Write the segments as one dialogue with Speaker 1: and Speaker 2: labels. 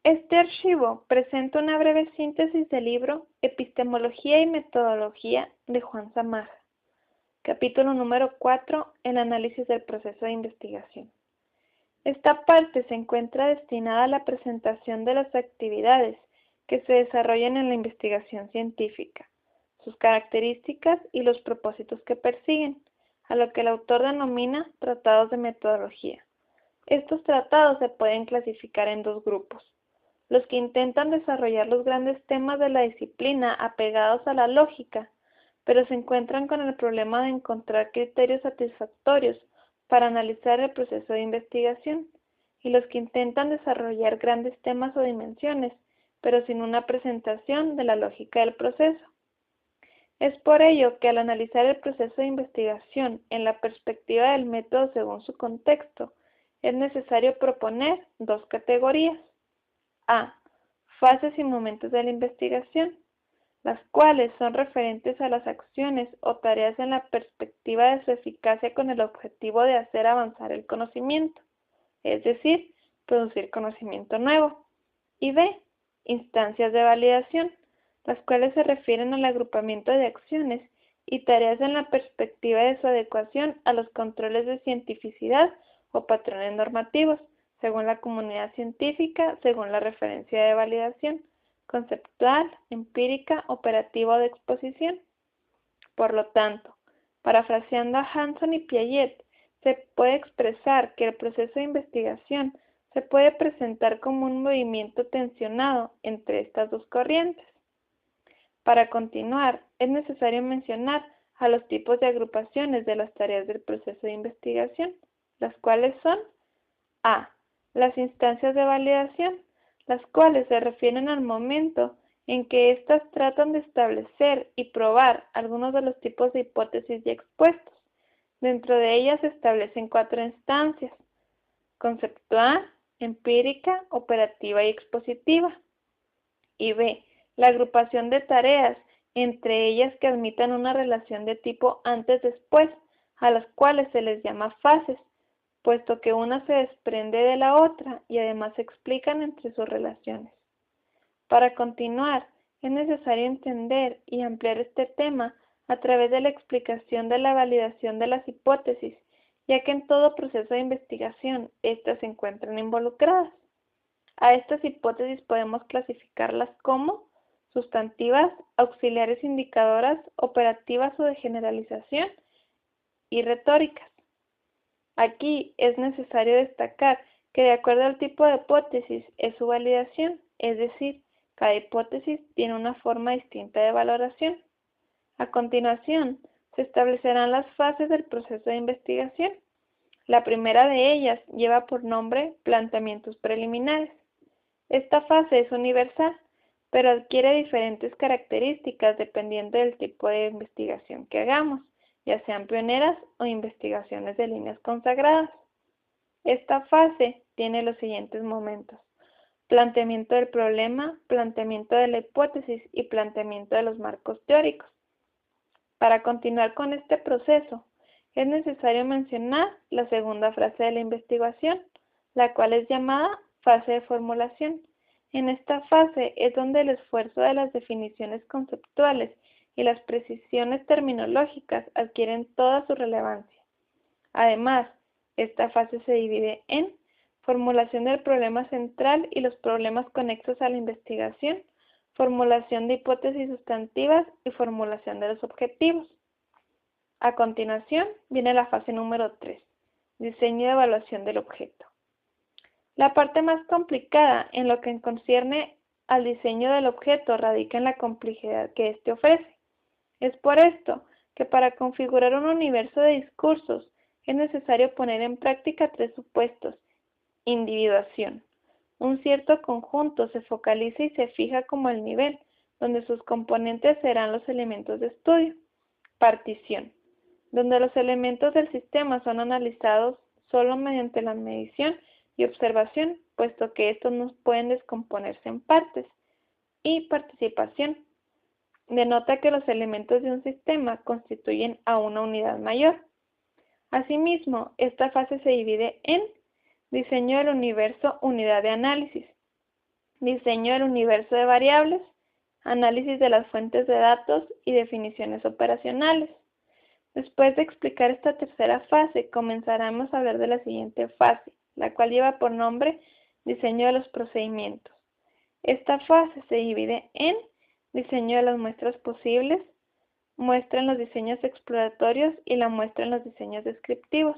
Speaker 1: Este archivo presenta una breve síntesis del libro Epistemología y Metodología de Juan Zamaja, capítulo número 4, el análisis del proceso de investigación. Esta parte se encuentra destinada a la presentación de las actividades que se desarrollan en la investigación científica, sus características y los propósitos que persiguen, a lo que el autor denomina tratados de metodología. Estos tratados se pueden clasificar en dos grupos: los que intentan desarrollar los grandes temas de la disciplina apegados a la lógica, pero se encuentran con el problema de encontrar criterios satisfactorios para analizar el proceso de investigación, y los que intentan desarrollar grandes temas o dimensiones, pero sin una presentación de la lógica del proceso. Es por ello que al analizar el proceso de investigación en la perspectiva del método según su contexto, es necesario proponer dos categorías. A. Fases y momentos de la investigación, las cuales son referentes a las acciones o tareas en la perspectiva de su eficacia con el objetivo de hacer avanzar el conocimiento, es decir, producir conocimiento nuevo. Y B. Instancias de validación, las cuales se refieren al agrupamiento de acciones y tareas en la perspectiva de su adecuación a los controles de cientificidad o patrones normativos, según la comunidad científica, según la referencia de validación, conceptual, empírica, operativa o de exposición. Por lo tanto, parafraseando a Hanson y Piaget, se puede expresar que el proceso de investigación se puede presentar como un movimiento tensionado entre estas dos corrientes. Para continuar, es necesario mencionar a los tipos de agrupaciones de las tareas del proceso de investigación, las cuales son: A. Las instancias de validación, las cuales se refieren al momento en que éstas tratan de establecer y probar algunos de los tipos de hipótesis ya expuestos. Dentro de ellas se establecen 4 instancias: conceptual, empírica, operativa y expositiva. Y B. La agrupación de tareas, entre ellas que admitan una relación de tipo antes-después, a las cuales se les llama fases, puesto que una se desprende de la otra y además se explican entre sus relaciones. Para continuar, es necesario entender y ampliar este tema a través de la explicación de la validación de las hipótesis, ya que en todo proceso de investigación éstas se encuentran involucradas. A estas hipótesis podemos clasificarlas como sustantivas, auxiliares indicadoras, operativas o de generalización, y retóricas. Aquí es necesario destacar que de acuerdo al tipo de hipótesis es su validación, es decir, cada hipótesis tiene una forma distinta de valoración. A continuación, se establecerán las fases del proceso de investigación. La primera de ellas lleva por nombre planteamientos preliminares. Esta fase es universal, pero adquiere diferentes características dependiendo del tipo de investigación que hagamos, ya sean pioneras o investigaciones de líneas consagradas. Esta fase tiene los siguientes momentos: planteamiento del problema, planteamiento de la hipótesis y planteamiento de los marcos teóricos. Para continuar con este proceso, es necesario mencionar la segunda fase de la investigación, la cual es llamada fase de formulación. En esta fase es donde el esfuerzo de las definiciones conceptuales y las precisiones terminológicas adquieren toda su relevancia. Además, esta fase se divide en formulación del problema central y los problemas conexos a la investigación, formulación de hipótesis sustantivas y formulación de los objetivos. A continuación viene la fase número 3, diseño y evaluación del objeto. La parte más complicada en lo que concierne al diseño del objeto radica en la complejidad que éste ofrece. Es por esto que para configurar un universo de discursos es necesario poner en práctica 3 supuestos. Individuación. Un cierto conjunto se focaliza y se fija como el nivel, donde sus componentes serán los elementos de estudio. Partición. Donde los elementos del sistema son analizados solo mediante la medición y observación, puesto que estos no pueden descomponerse en partes. Y participación. Denota que los elementos de un sistema constituyen a una unidad mayor. Asimismo, esta fase se divide en diseño del universo, unidad de análisis. diseño del universo de variables, análisis de las fuentes de datos y definiciones operacionales. Después de explicar esta tercera fase, comenzaremos a hablar de la siguiente fase, la cual lleva por nombre diseño de los procedimientos. Esta fase se divide en diseño de las muestras posibles, muestra en los diseños exploratorios y la muestra en los diseños descriptivos.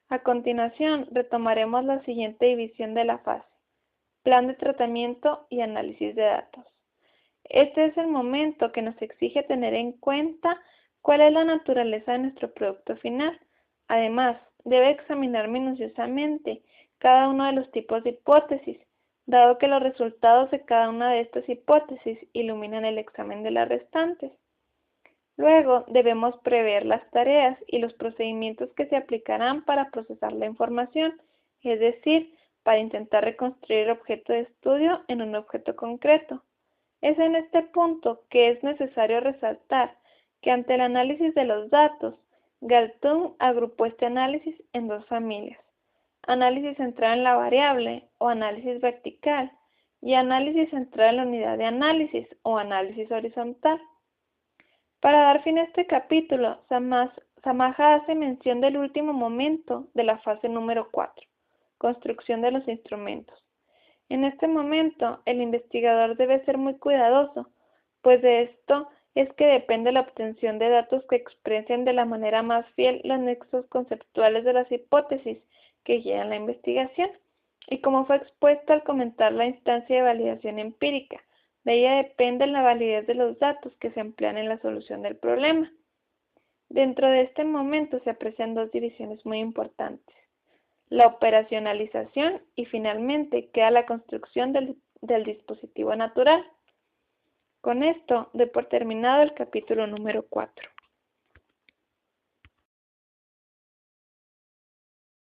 Speaker 1: A continuación, retomaremos la siguiente división de la fase, plan de tratamiento y análisis de datos. Este es el momento que nos exige tener en cuenta cuál es la naturaleza de nuestro producto final. Además, debe examinar minuciosamente cada uno de los tipos de hipótesis, dado que los resultados de cada una de estas hipótesis iluminan el examen de las restantes. Luego, debemos prever las tareas y los procedimientos que se aplicarán para procesar la información, es decir, para intentar reconstruir el objeto de estudio en un objeto concreto. Es en este punto que es necesario resaltar que ante el análisis de los datos, Galtung agrupó este análisis en dos familias: análisis centrado en la variable o análisis vertical y análisis centrado en la unidad de análisis o análisis horizontal. Para dar fin a este capítulo, Samaha hace mención del último momento de la fase número 4, construcción de los instrumentos. En este momento, el investigador debe ser muy cuidadoso, pues de esto es que depende la obtención de datos que expresen de la manera más fiel los nexos conceptuales de las hipótesis que guían la investigación, y como fue expuesto al comentar la instancia de validación empírica, de ella depende la validez de los datos que se emplean en la solución del problema. Dentro de este momento se aprecian dos divisiones muy importantes: la operacionalización y finalmente queda la construcción del dispositivo natural. Con esto doy por terminado el capítulo número 4.